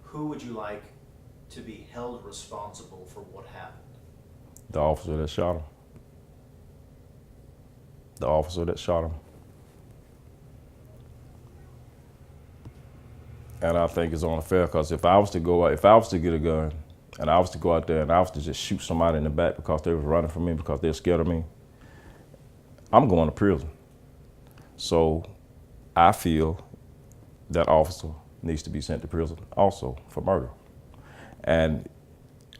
who would you like to be held responsible for what happened? The officer that shot him. The officer that shot him. And I think it's only fair because if I was to go out, if I was to get a gun and I was to go out there and I was to just shoot somebody in the back because they was running from me because they're scared of me, I'm going to prison. So I feel that officer needs to be sent to prison also for murder. And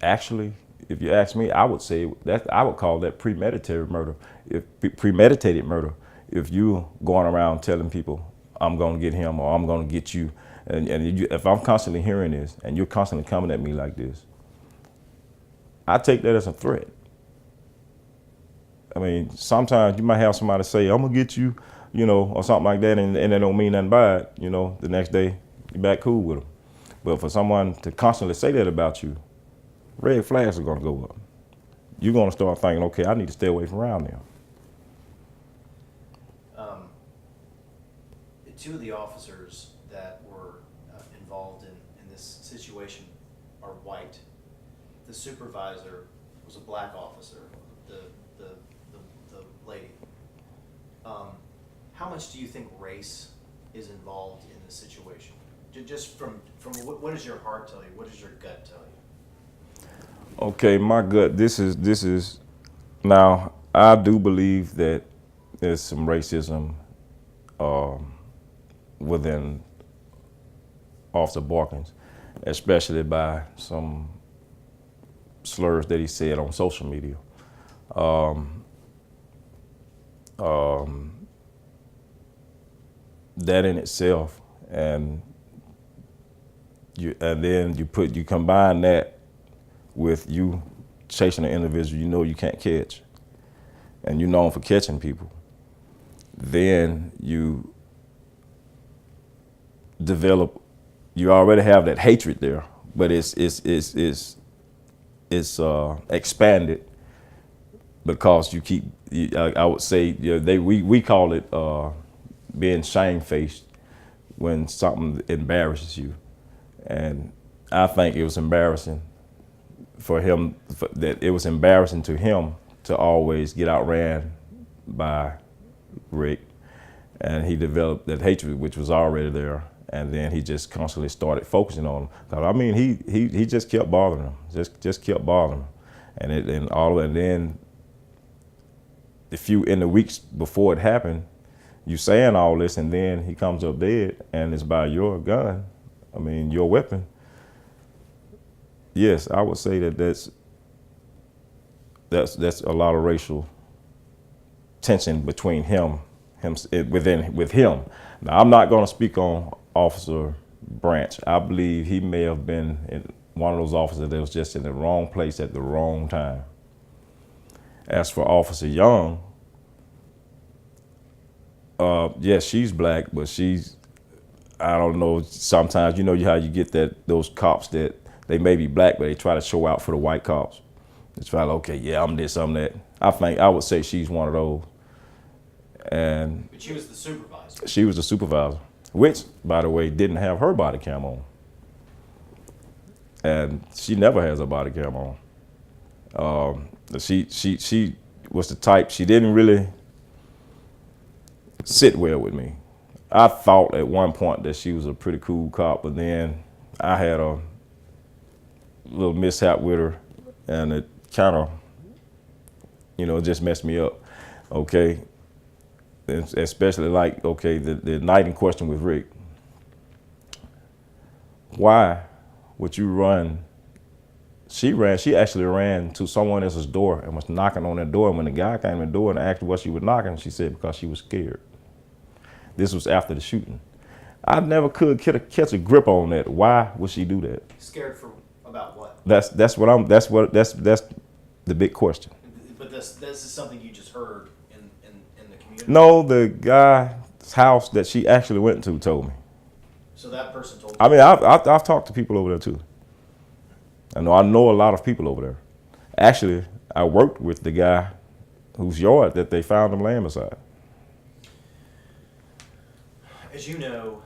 actually, if you ask me, I would say that I would call that premeditated murder. If you going around telling people, I'm going to get him or I'm going to get you, if I'm constantly hearing this and you're constantly coming at me like this, I take that as a threat. I mean, sometimes you might have somebody say, I'm going to get you, or something like that, and they don't mean nothing by it. The next day, you're back cool with them. But for someone to constantly say that about you, red flags are going to go up. You're going to start thinking, okay, I need to stay away from around them. Two of the officers that were involved in this situation are white. The supervisor was a black officer, the lady. How much do you think race is involved in this situation? Just from what does your heart tell you? What does your gut tell you? Okay, my gut, this is, now, I do believe that there's some racism within Officer Barkins, especially by some slurs that he said on social media. That in itself, and then you combine that with you chasing an individual you can't catch, and you're known for catching people, then you already have that hatred there, but it's expanded because you keep. I would say we call it being shamefaced when something embarrasses you, and I think it was embarrassing for him. That it was embarrassing to him to always get outran by Rick, and he developed that hatred which was already there. And then he just constantly started focusing on him. Cause I mean, he just kept bothering him, just kept bothering him, and then in the weeks before it happened, you saying all this, and then he comes up dead, and it's by your gun. I mean, your weapon. Yes, I would say that's a lot of racial tension between with him. Now, I'm not going to speak on Officer Branch. I believe he may have been one of those officers that was just in the wrong place at the wrong time. As for Officer Young, yes, she's black, but I don't know, sometimes you know how you get those cops that they may be black, but they try to show out for the white cops. They try to, okay, yeah, I'm this, I'm that. I would say she's one of those. But she was the supervisor. She was the supervisor, which, by the way, didn't have her body cam on. And she never has her body cam on. She was the type, she didn't really sit well with me. I thought at one point that she was a pretty cool cop, but then I had a little mishap with her, and it kind of, just messed me up. Okay. Especially the night in question with Rick. Why would you run? She actually ran to someone else's door and was knocking on that door. And when the guy came to the door and asked what she was knocking, she said because she was scared. This was after the shooting. I never could catch a grip on that. Why would she do that? Scared for about what? That's the big question. But this is something you just heard in the community? No, the guy's house that she actually went to told me. So that person told you? I mean, I've talked to people over there too. I know a lot of people over there. Actually, I worked with the guy whose yard that they found him laying beside. As you know,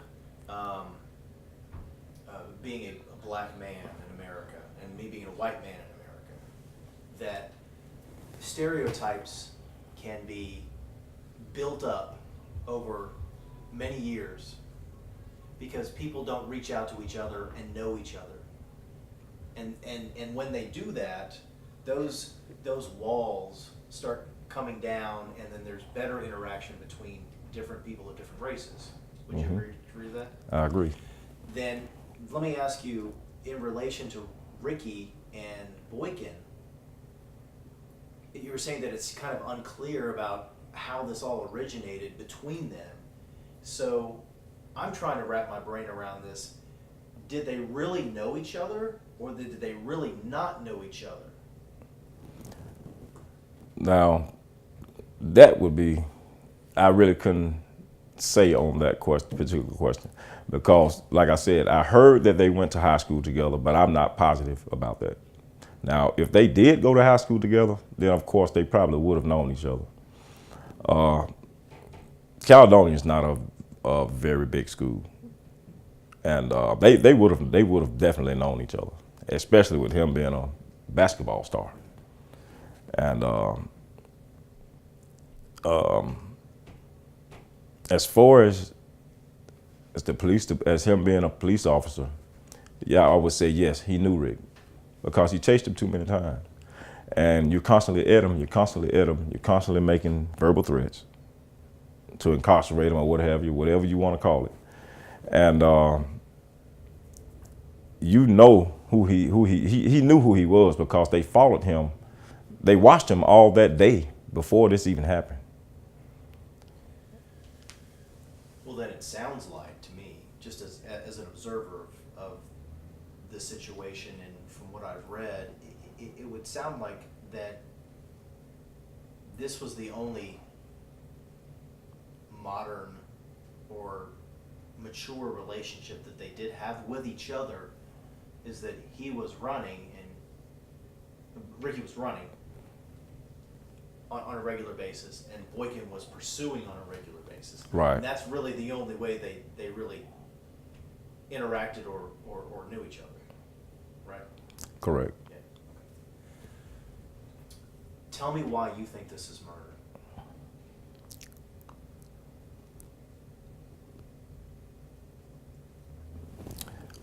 being a black man in America and me being a white man in America, that stereotypes can be built up over many years because people don't reach out to each other and know each other. And when they do that, those walls start coming down, and then there's better interaction between different people of different races. Would you agree with that? I agree. Then let me ask you, in relation to Ricky and Boykin, you were saying that it's kind of unclear about how this all originated between them. So I'm trying to wrap my brain around this. Did they really know each other, or did they really not know each other? Now, that would be, I really couldn't say on that particular question, because like I said, I heard that they went to high school together, but I'm not positive about that. Now, if they did go to high school together, then of course they probably would have known each other. Caledonia is not a very big school, and they would have definitely known each other, especially with him being a basketball star. And as far as the police, as him being a police officer, yeah, I would say yes, he knew Rick, because he chased him too many times. And you're constantly at him, you're constantly making verbal threats to incarcerate him or what have you, whatever you want to call it. And you know he knew who he was, because they followed him. They watched him all that day before this even happened. Well, then it sounds like to me, just as an observer of the situation and from what I've read, it would sound like that this was the only modern or mature relationship that they did have with each other, is that he was running and Ricky was running on a regular basis, and Boykin was pursuing on a regular basis. Right. And that's really the only way they really interacted or knew each other, right? Correct. Yeah. Okay. Tell me why you think this is murder.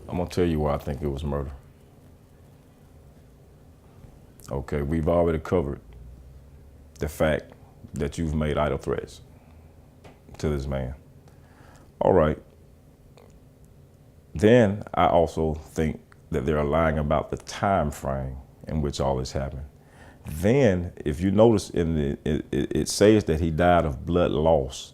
I'm gonna tell you why I think it was murder. Okay, we've already covered the fact that you've made idle threats to this man. All right. Then I also think that they're lying about the time frame in which all this happened. Then, if you notice, it says that he died of blood loss.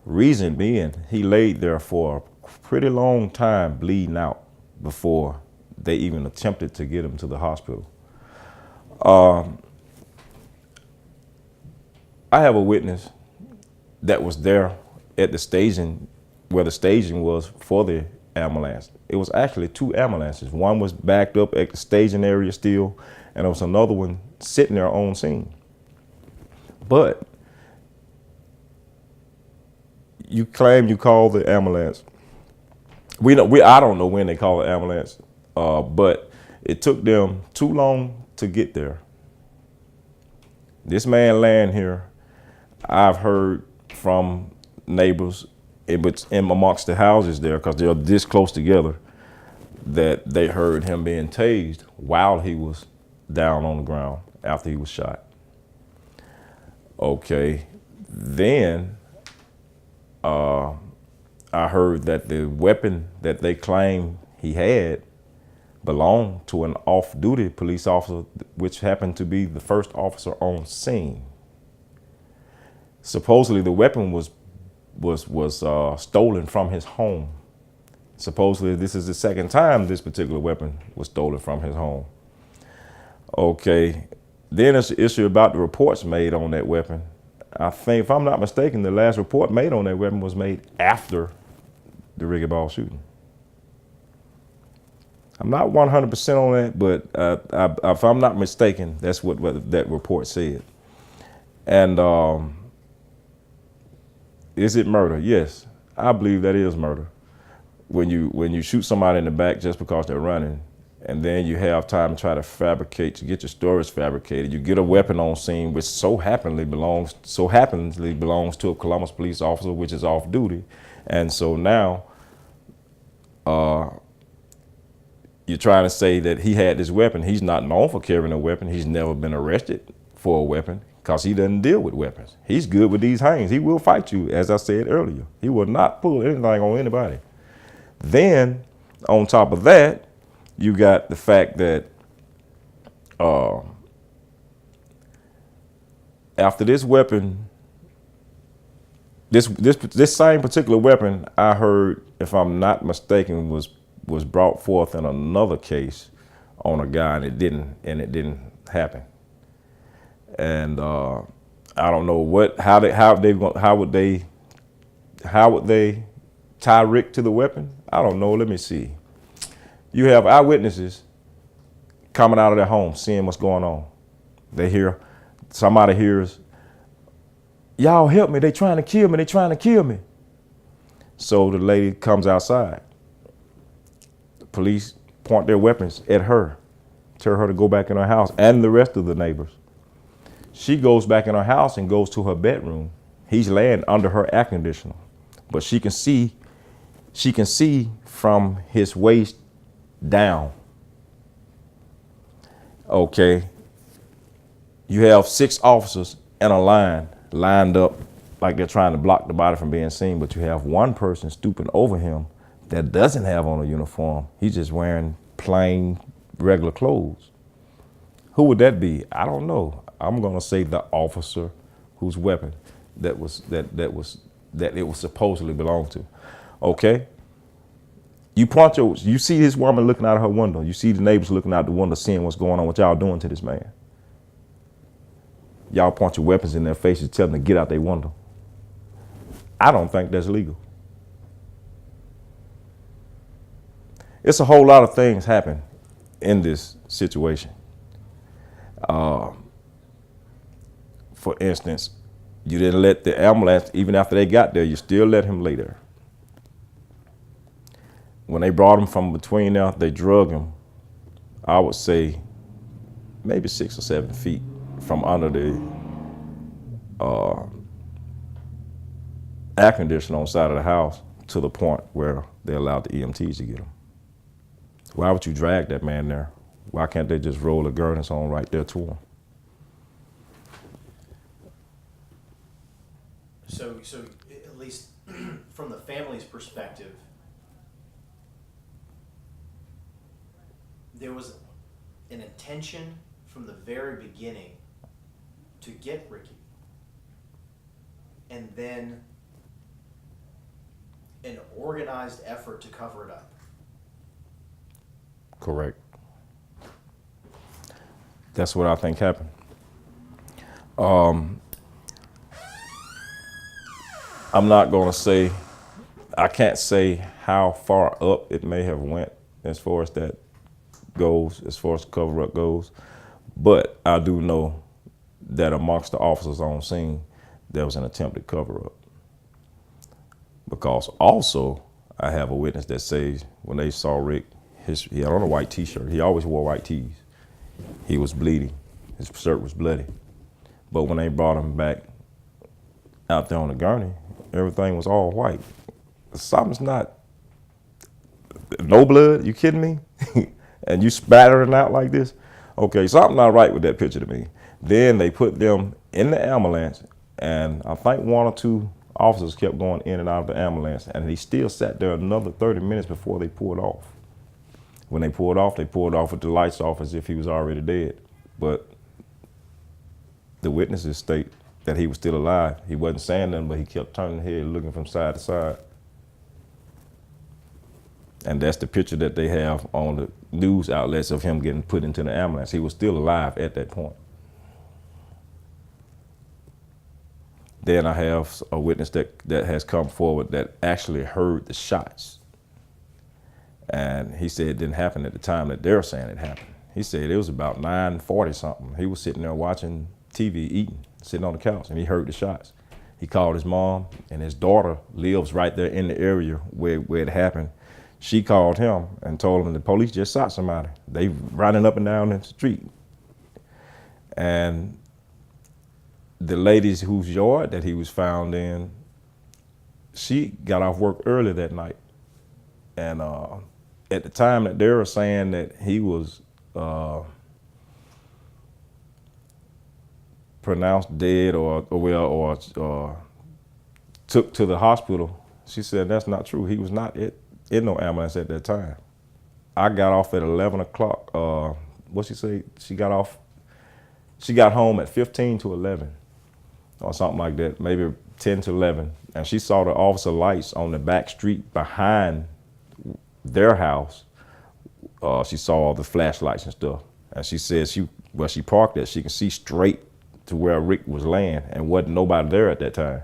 Reason being, he laid there for a pretty long time bleeding out before they even attempted to get him to the hospital. I have a witness that was there at the staging, where the staging was for the ambulance. It was actually two ambulances. One was backed up at the staging area still, and there was another one sitting there on scene. But you claim you called the ambulance. I don't know when they called the ambulance, but it took them too long to get there. This man laying here, I've heard from neighbors in amongst the houses there, because they're this close together, that they heard him being tased while he was down on the ground after he was shot. Okay, then I heard that the weapon that they claim he had belonged to an off-duty police officer, which happened to be the first officer on scene. Supposedly the weapon was stolen from his home. Supposedly this is the second time this particular weapon was stolen from his home. Okay, then it's the issue about the reports made on that weapon. I think, if I'm not mistaken, the last report made on that weapon was made after the Ricky Ball shooting. I'm not 100% on that, but if I'm not mistaken, that's what that report said. And is it murder? Yes, I believe that is murder. when you shoot somebody in the back just because they're running, and then you have time to try to fabricate, to get your stories fabricated. You get a weapon on scene, which so happenly belongs to a Columbus police officer, which is off duty, and so now you're trying to say that he had this weapon. He's not known for carrying a weapon. He's never been arrested for a weapon because he doesn't deal with weapons. He's good with these hands. He will fight you, as I said earlier. He will not pull anything on anybody. Then, on top of that, you got the fact that after this weapon, this same particular weapon, I heard, if I'm not mistaken, was brought forth in another case on a guy, and it didn't happen. And I don't know how would they tie Rick to the weapon? I don't know. Let me see. You have eyewitnesses coming out of their home, seeing what's going on. Somebody hears, "Y'all help me, they trying to kill me, they trying to kill me." So the lady comes outside. The police point their weapons at her, tell her to go back in her house, and the rest of the neighbors. She goes back in her house and goes to her bedroom. He's laying under her air conditioner, but she can see from his waist down. Okay. You have 6 officers in a line, lined up like they're trying to block the body from being seen, but you have one person stooping over him that doesn't have on a uniform. He's just wearing plain, regular clothes. Who would that be? I don't know. I'm gonna say the officer whose weapon that it was supposedly belonged to. Okay. You see this woman looking out of her window. You see the neighbors looking out the window, seeing what's going on, what y'all doing to this man. Y'all point your weapons in their faces, tell them to get out their window. I don't think that's legal. It's a whole lot of things happen in this situation. For instance, you didn't let the ambulance, even after they got there, you still let him lay there. When they brought him from between there, they drug him, I would say, maybe 6 or 7 feet from under the air conditioner on the side of the house to the point where they allowed the EMTs to get him. Why would you drag that man there? Why can't they just roll a gurney on right there to him? So at least from the family's perspective, there was an intention from the very beginning to get Ricky, and then an organized effort to cover it up. Correct. That's what I think happened. I'm not going to say, I can't say how far up it may have went as far as that goes, as far as the cover-up goes, but I do know that amongst the officers on scene, there was an attempted cover-up. Because also, I have a witness that says when they saw Rick, he had on a white t-shirt. He always wore white tees. He was bleeding. His shirt was bloody. But when they brought him back out there on the gurney, everything was all white. Something's not, no blood, you kidding me? And you spattering out like this? Okay, something not right with that picture to me. Then they put them in the ambulance, and I think 1 or 2 officers kept going in and out of the ambulance, and he still sat there another 30 minutes before they pulled off. When they pulled off with the lights off as if he was already dead. But the witnesses state that he was still alive. He wasn't saying nothing, but he kept turning his head, looking from side to side. And that's the picture that they have on the news outlets of him getting put into the ambulance. He was still alive at that point. Then I have a witness that has come forward that actually heard the shots. And he said it didn't happen at the time that they're saying it happened. He said it was about 9:40 something. He was sitting there watching TV, eating, sitting on the couch, and he heard the shots. He called his mom, and his daughter lives right there in the area where it happened. She called him and told him the police just shot somebody. They running up and down the street. And the lady whose yard that he was found in, she got off work early that night. And at the time that they were saying that he was pronounced dead or took to the hospital, she said that's not true. He was not in no ambulance at that time. I got off at 11 o'clock. What she say? She got home at 15 to 11 or something like that, maybe 10 to 11. And she saw the officer lights on the back street behind their house. She saw all the flashlights and stuff. And she said where she parked at, she can see straight to where Rick was laying and wasn't nobody there at that time.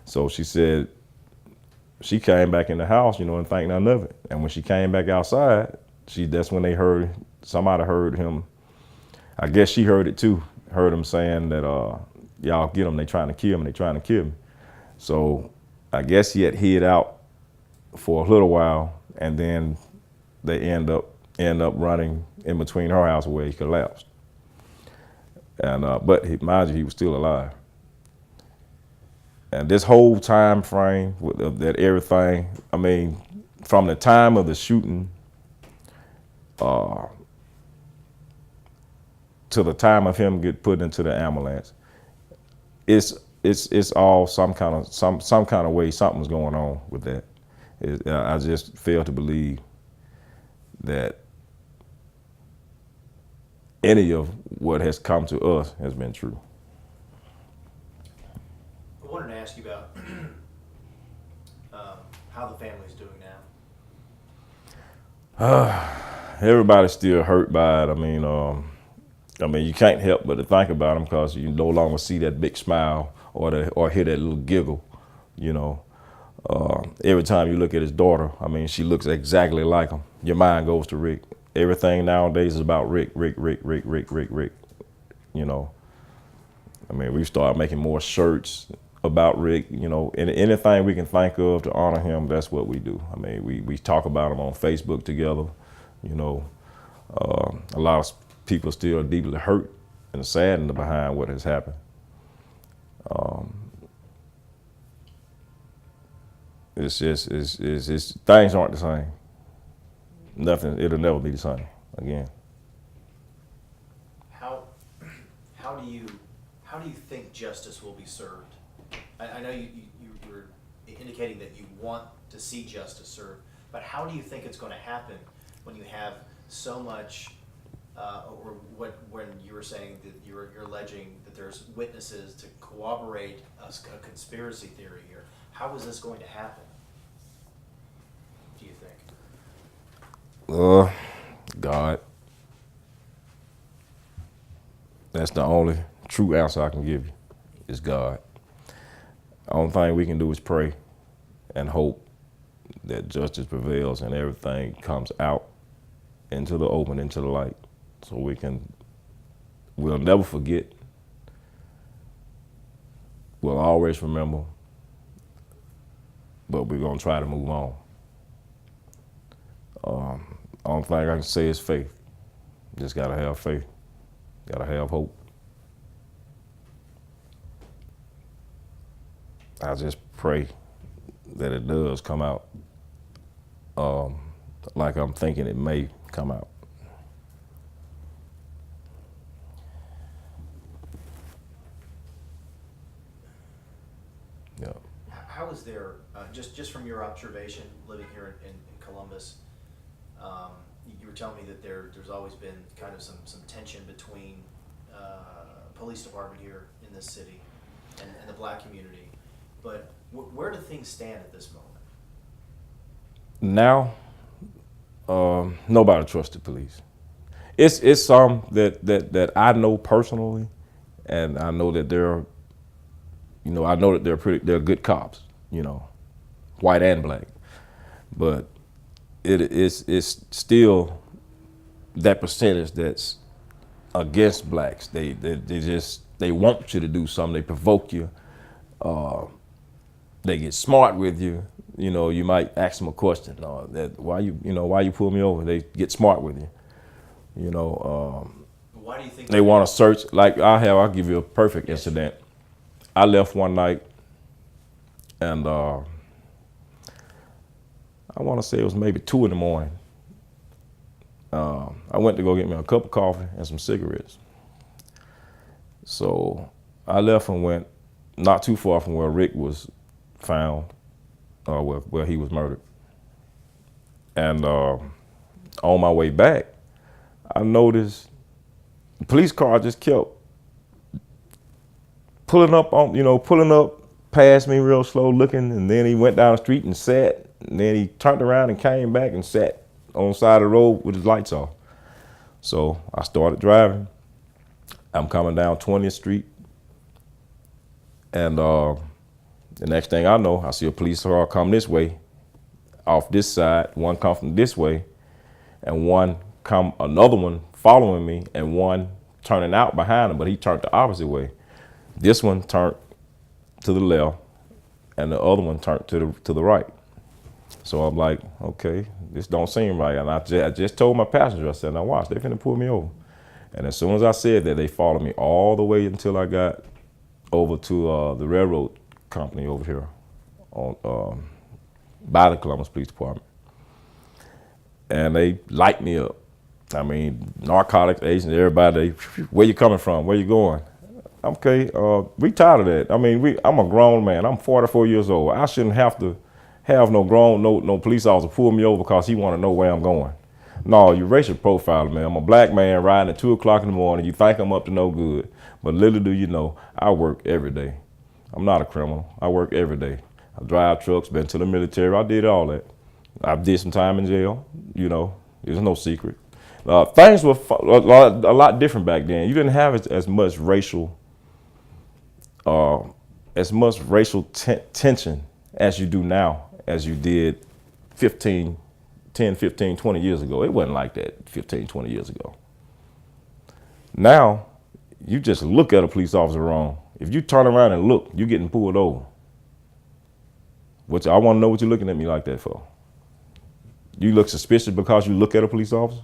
So she said she came back in the house, and think none of it. And when she came back outside, that's when somebody heard him. I guess she heard it too, heard him saying that, y'all get him, they trying to kill me. So I guess he had hid out for a little while, and then they end up running in between her house where he collapsed. And but mind you, he was still alive. And this whole time frame that everything, I mean, from the time of the shooting to the time of him get put into the ambulance, it's all some kind of way something's going on with that. I just fail to believe that any of what has come to us has been true. I wanted to ask you about how the family's doing now. Everybody's still hurt by it. I mean, you can't help but to think about them because you no longer see that big smile or hear that little giggle, Every time you look at his daughter, I mean, she looks exactly like him. Your mind goes to Rick. Everything nowadays is about Rick. I mean, we've started making more shirts about Rick, and anything we can think of to honor him, that's what we do. I mean, we talk about him on Facebook together, A lot of people still deeply hurt and saddened behind what has happened. It's things aren't the same. Nothing, it'll never be the same again. How do you think justice will be served? I know you were indicating that you want to see justice served, but how do you think it's going to happen when you have so much, or when you were saying that you're alleging that there's witnesses to corroborate a conspiracy theory here? How is this going to happen, do you think? God. That's the only true answer I can give you, is God. The only thing we can do is pray and hope that justice prevails and everything comes out into the open, into the light, so we'll never forget. We'll always remember, but we're gonna try to move on. Only thing I can say is faith. Just gotta have faith. Gotta have hope. I just pray that it does come out like I'm thinking it may come out. Yeah. How is there, just from your observation living here in Columbus, you were telling me that there's always been kind of some tension between police department here in this city and the black community, but where do things stand at this moment? Now, nobody trusts the police. It's some that I know personally, and I know that they're they're good cops, white and black, but it's still that percentage that's against blacks. They want you to do something. They provoke you. They get smart with you. you know, you might ask them a question. That why you pull me over? They get smart with you. You know, Why do you think they want to search. Like I'll give you a perfect incident. I left one night, and I want to say it was maybe 2 a.m. I went to go get me a cup of coffee and some cigarettes. So I left and went not too far from where Rick was found, where he was murdered. And on my way back, I noticed the police car just kept pulling up past me real slow looking, and then he went down the street and sat, and then he turned around and came back and sat on the side of the road with his lights off. So I started driving. I'm coming down 20th Street, and the next thing I know, I see a police car come this way, off this side, one come from this way, and another one following me, and one turning out behind him, but he turned the opposite way. This one turned to the left, and the other one turned to the right. So I'm like, okay, this don't seem right. And I just told my passenger, I said, now watch, they finna pull me over. And as soon as I said that, they followed me all the way until I got over to the railroad company over here by the Columbus Police Department. And they light me up. I mean, narcotics agents, everybody, where you coming from? Where you going? Okay, we tired of that. I mean, I'm a grown man. I'm 44 years old. I shouldn't have to have no police officer pull me over because he want to know where I'm going. No, you racial profiling, man. I'm a black man riding at 2 o'clock in the morning. You think I'm up to no good. But little do you know, I work every day. I'm not a criminal. I work every day. I drive trucks, been to the military. I did all that. I did some time in jail. You know, there's no secret. Things were a lot different back then. You didn't have as much racial tension as you do now, as you did 10, 15, 20 years ago. It wasn't like that 15, 20 years ago. Now, you just look at a police officer wrong. If you turn around and look, you're getting pulled over. I want to know what you're looking at me like that for. You look suspicious because you look at a police officer?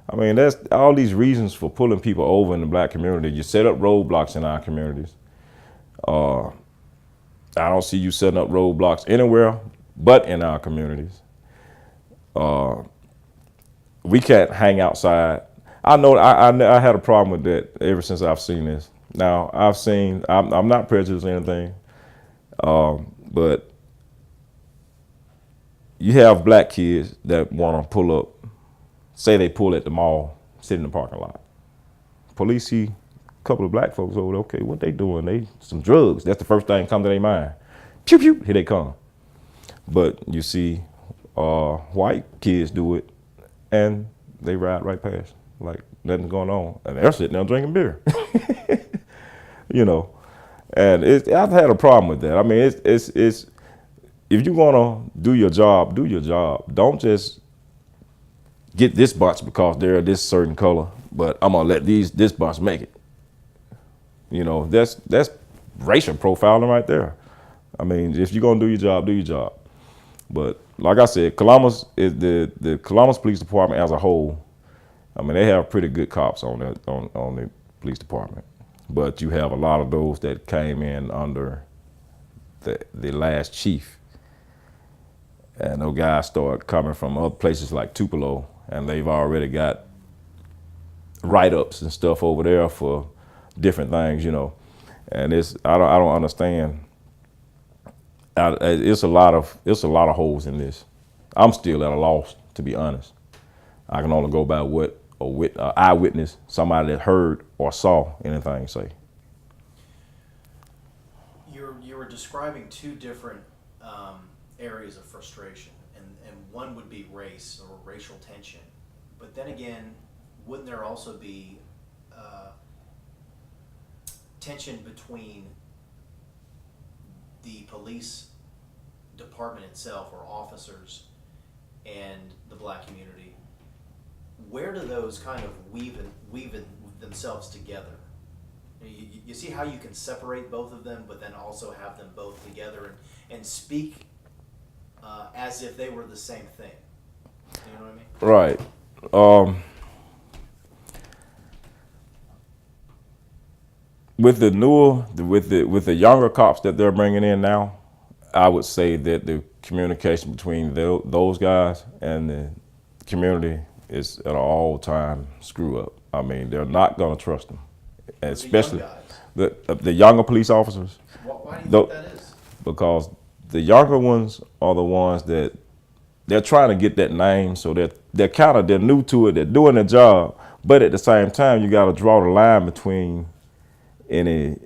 I mean, there's all these reasons for pulling people over in the black community. You set up roadblocks in our communities. I don't see you setting up roadblocks anywhere but in our communities. We can't hang outside. I know I had a problem with that ever since I've seen this. Now, I'm not prejudiced or anything, but you have black kids that want to pull up, say they pull at the mall, sit in the parking lot. Police see a couple of black folks over there, okay, what they doing? They some drugs. That's the first thing that comes to their mind. Pew, pew, here they come. But you see white kids do it, and they ride right past, like nothing's going on. And they're sitting there drinking beer. You know, and I've had a problem with that. I mean, it's if you're gonna do your job, do your job. Don't just get this bunch because they're this certain color, but I'm gonna let this bunch make it. You know, that's racial profiling right there. I mean, if you're gonna do your job, do your job. But like I said, Columbus is the Columbus Police Department as a whole. I mean, they have pretty good cops on the police department, but you have a lot of those that came in under the last chief, and those guys start coming from other places like Tupelo, and they've already got write-ups and stuff over there for different things, you know. And I don't understand. It's a lot of holes in this. I'm still at a loss, to be honest. I can only go by what an eyewitness, somebody that heard or saw anything say. You were describing two different areas of frustration, and one would be race or racial tension. But then again, wouldn't there also be tension between the police department itself, or officers, and the black community? Where do those kind of weave themselves together? You see how you can separate both of them, but then also have them both together and speak as if they were the same thing. You know what I mean? Right. With the newer, with the younger cops that they're bringing in now, I would say that the communication between those guys and the community is at an all-time screw up. I mean, they're not going to trust them, especially the younger police officers. Why do you think that is? Because the younger ones are the ones that they're trying to get that name, so they're new to it, they're doing their job, but at the same time, you got to draw the line between any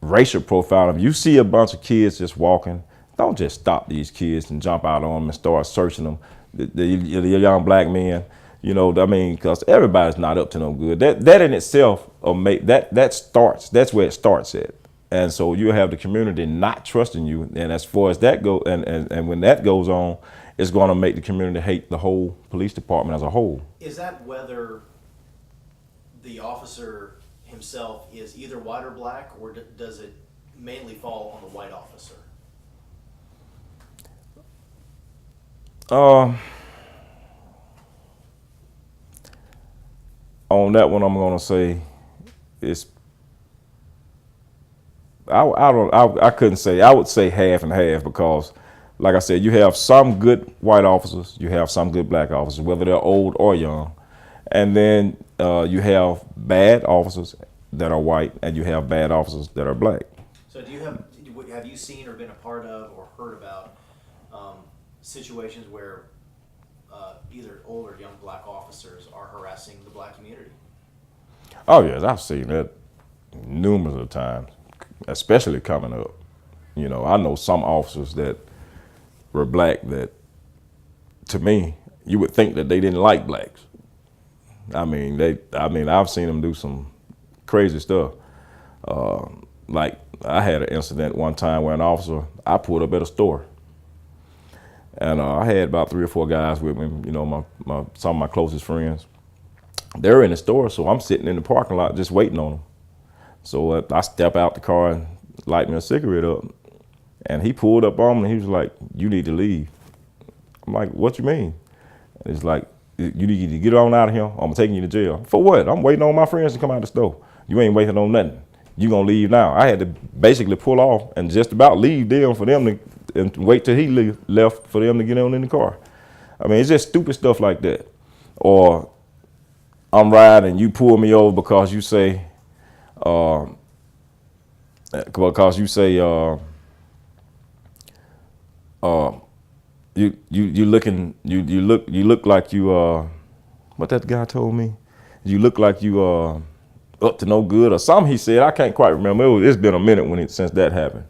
racial profiling. If you see a bunch of kids just walking, don't just stop these kids and jump out on them and start searching them. The young black men, you know, I mean, because everybody's not up to no good. That in itself, that's where it starts at. And so you have the community not trusting you, and as far as that goes, and when that goes on, it's going to make the community hate the whole police department as a whole. Is that whether the officer himself is either white or black, or does it mainly fall on the white officer? On that one, I'm going to say it's. I couldn't say. I would say half and half, because, like I said, you have some good white officers, you have some good black officers, whether they're old or young, and then you have bad officers that are white, and you have bad officers that are black. So have you seen or been a part of or heard about situations where either old or young black officers are harassing the black community? Oh yes, I've seen that numerous of times, especially coming up. You know, I know some officers that were black that, to me, you would think that they didn't like blacks. I mean, I've seen them do some crazy stuff. Like, I had an incident one time where I pulled up at a store, and I had about 3 or 4 guys with me, you know, some of my closest friends. They're in the store, so I'm sitting in the parking lot just waiting on them. So I step out the car and light me a cigarette up, and he pulled up on me, and he was like, "You need to leave." I'm like, "What you mean?" And he's like, "You need to get on out of here, or I'm taking you to jail." "For what?" "I'm waiting on my friends to come out of the store." "You ain't waiting on nothing. You gonna leave now." I had to basically pull off and just about leave them for them to, and wait till he left for them to get on in the car. I mean, it's just stupid stuff like that. Or I'm riding and you pull me over because you say, you look like you what that guy told me, you look like you up to no good or something he said. I can't quite remember. It's been a minute since that happened,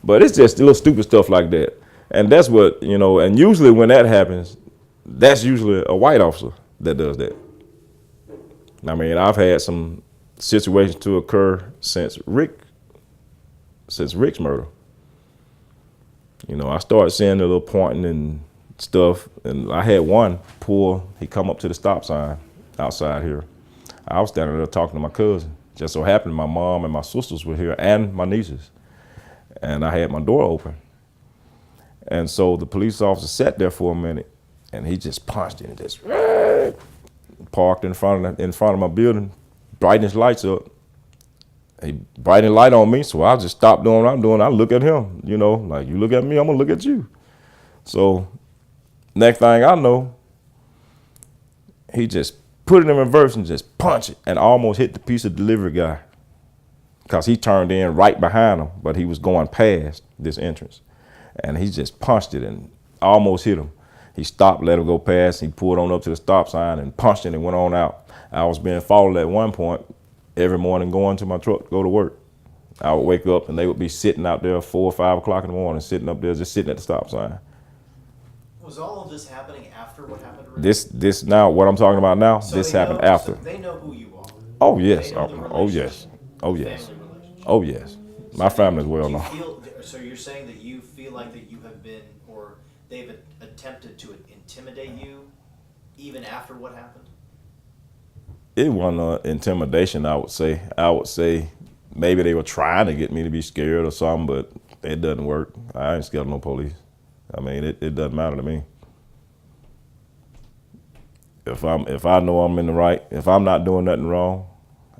but it's just little stupid stuff like that. And that's what, you know, and usually when that happens, that's usually a white officer that does that. I mean, I've had some situations to occur since Rick's murder. You know, I started seeing the little pointing and stuff, and I had one he come up to the stop sign outside here. I was standing there talking to my cousin. Just so happened my mom and my sisters were here, and my nieces, and I had my door open. And so the police officer sat there for a minute, and he just punched it and just parked in front of my building, brightened his lights up. He brightened the light on me, so I just stopped doing what I'm doing. I look at him, you know, like, you look at me, I'm gonna look at you. So next thing I know, he just put it in reverse and just punched it and almost hit the pizza delivery guy, because he turned in right behind him, but he was going past this entrance. And he just punched it and almost hit him. He stopped, let him go past. He pulled on up to the stop sign and punched it and went on out. I was being followed at one point every morning going to my truck to go to work. I would wake up and they would be sitting out there 4 or 5 o'clock in the morning, sitting up there, just sitting at the stop sign. Was all of this happening after what happened to Rick? This now, what I'm talking about now, So this happened after. So they know who you are. Oh yes, They know the oh yes, oh yes, family relationship. oh yes. My family is well known. So you're saying that you feel like that you have been, or they've attempted to intimidate you even after what happened? It wasn't intimidation, I would say. I would say maybe they were trying to get me to be scared or something, but it doesn't work. I ain't scared of no police. I mean, it doesn't matter to me. If I know I'm in the right, if I'm not doing nothing wrong,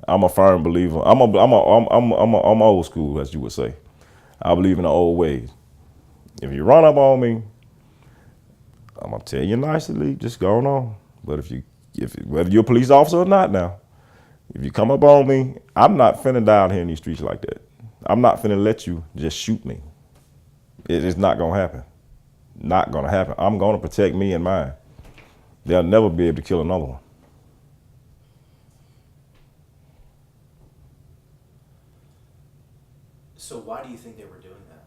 I'm a firm believer. I'm old school, as you would say. I believe in the old ways. If you run up on me, I'm gonna tell you nicely, just go on. But whether you're a police officer or not now, if you come up on me, I'm not finna down here in these streets like that. I'm not finna let you just shoot me. It's not gonna happen. Not gonna happen. I'm gonna protect me and mine. They'll never be able to kill another one. So why do you think they were doing that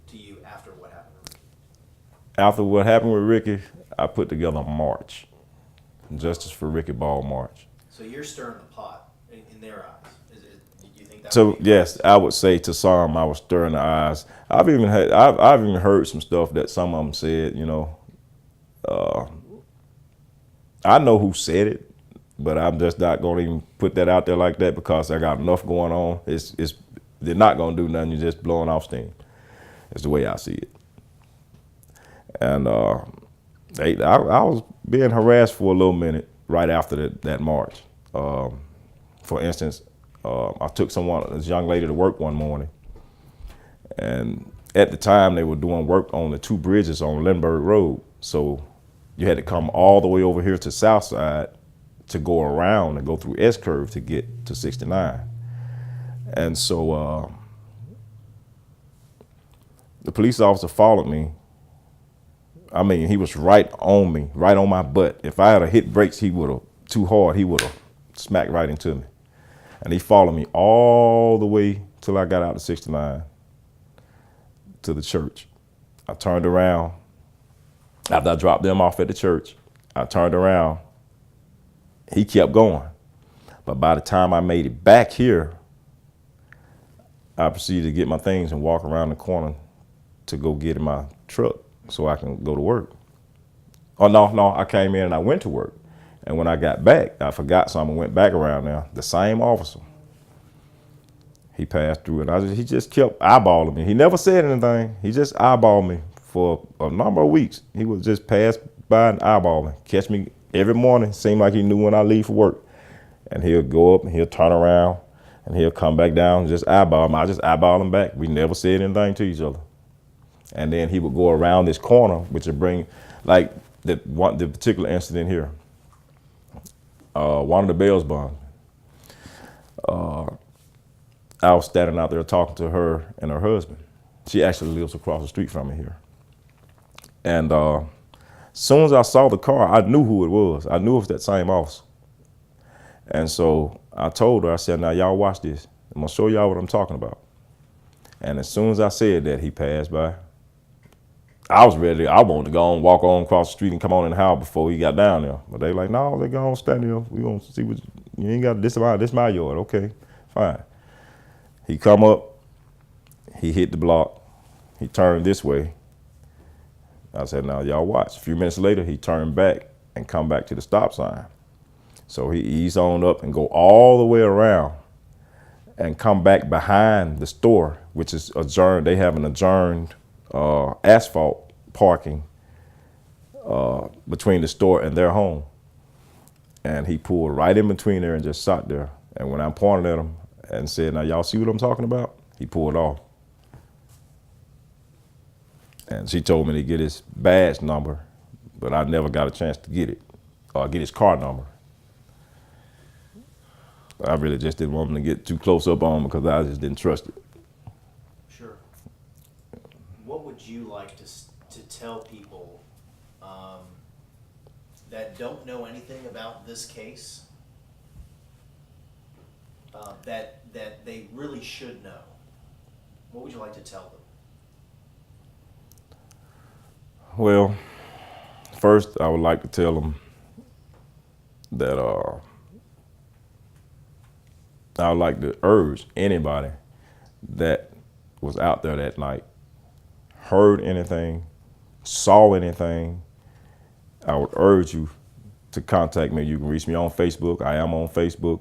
to you after what happened to Ricky? After what happened with Ricky, I put together a march. Justice for Ricky Ball march. So you're stirring the pot in their eyes. Do you think that? So yes, I would say to some I was stirring the eyes. I've even heard some stuff that some of them said. I know who said it, but I'm just not going to even put that out there like that because I got enough going on. They're not going to do nothing. You're just blowing off steam. That's the way I see it. And I was being harassed for a little minute right after that march. For instance, I took this young lady to work one morning, and at the time they were doing work on the 2 bridges on Lindbergh Road. So you had to come all the way over here to Southside to go around and go through S-curve to get to 69. And so the police officer followed me. I mean, he was right on me, right on my butt. If I had hit brakes, he would have smacked right into me. And he followed me all the way till I got out to 69 to the church. I turned around. After I dropped them off at the church, I turned around. He kept going. But by the time I made it back here, I proceeded to get my things and walk around the corner to go get in my truck so I can go to work. Oh, no, I came in and I went to work. And when I got back, I forgot something and went back around there. The same officer. He passed through and he just kept eyeballing me. He never said anything. He just eyeballed me for a number of weeks. He would just pass by and eyeball me, catch me every morning. Seemed like he knew when I leave for work. And he'll go up and he'll turn around and he'll come back down and just eyeball me. I just eyeball him back. We never said anything to each other. And then he would go around this corner, which would bring, like the particular incident here. One of the bells burned. I was standing out there talking to her and her husband. She actually lives across the street from me here. And as soon as I saw the car, I knew who it was. I knew it was that same officer. And so I told her, I said, now y'all watch this. I'm gonna show y'all what I'm talking about. And as soon as I said that, he passed by. I was ready. I wanted to go on, walk on across the street and come on in the house before he got down there. But they like, no, they go on, stand there. We gonna see what, you ain't got this my yard. Okay, fine. He come up, he hit the block, he turned this way. I said, now y'all watch. A few minutes later, he turned back and come back to the stop sign. So he eased on up and go all the way around and come back behind the store, which is adjourned. They have an adjourned asphalt parking between the store and their home. And he pulled right in between there and just sat there. And when I pointed at him and said, now y'all see what I'm talking about? He pulled off. And she told me to get his badge number, but I never got a chance to get it, or get his car number. I really just didn't want him to get too close up on him because I just didn't trust it. Sure. What would you like to tell people that don't know anything about this case, that they really should know? What would you like to tell them? Well, first I would like to tell them that I would like to urge anybody that was out there that night, heard anything, saw anything, I would urge you to contact me. You can reach me on Facebook. I am on Facebook.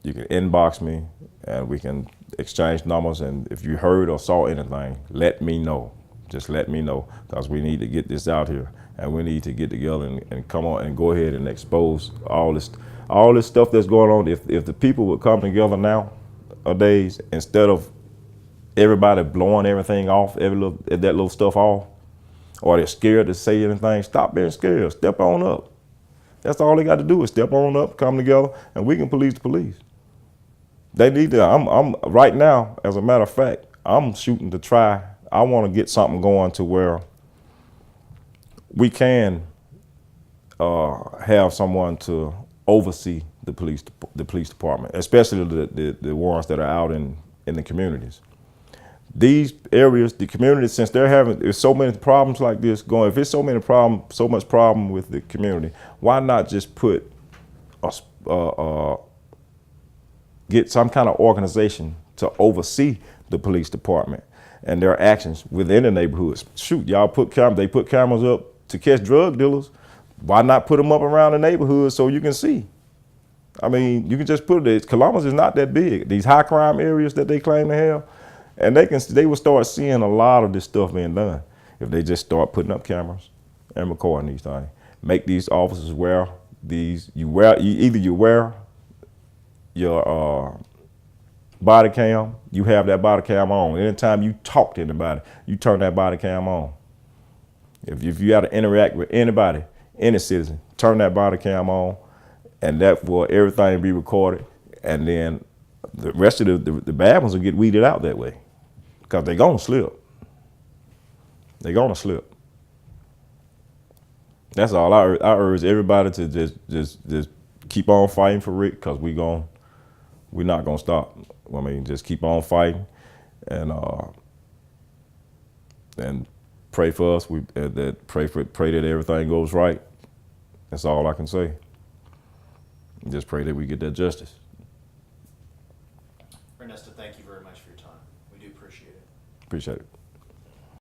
you can inbox me and we can exchange numbers. And if you heard or saw anything, let me know. Just let me know, because we need to get this out here, and we need to get together and come on and go ahead and expose all this stuff that's going on. If the people would come together nowadays, instead of everybody blowing everything off, that little stuff off, or they're scared to say anything, stop being scared. Step on up. That's all they got to do is step on up, come together, and we can police the police. They need to. I'm right now, as a matter of fact, I'm shooting to try. I want to get something going to where we can have someone to oversee the police department, especially the ones that are out in the communities. These areas, the communities, since there's so many problems like this going, if there's so much problem with the community, why not just get some kind of organization to oversee the police department and their actions within the neighborhoods? Shoot, y'all they put cameras up to catch drug dealers. Why not put them up around the neighborhood so you can see? I mean, you can just put it. Columbus is not that big. These high crime areas that they claim to have, and they will start seeing a lot of this stuff being done if they just start putting up cameras and recording these things. Make these officers wear these. Either you wear your body cam, you have that body cam on. Anytime you talk to anybody, you turn that body cam on. If you have to interact with anybody, any citizen, turn that body cam on, and that will everything be recorded. And then the rest of the bad ones will get weeded out that way, because they're gonna slip. They're gonna slip. That's all. I urge everybody to just keep on fighting for Rick, because we're not gonna stop. I mean, just keep on fighting, and pray for us. Pray that everything goes right. That's all I can say. Just pray that we get that justice. Ernesto, thank you very much for your time. We do appreciate it. Appreciate it.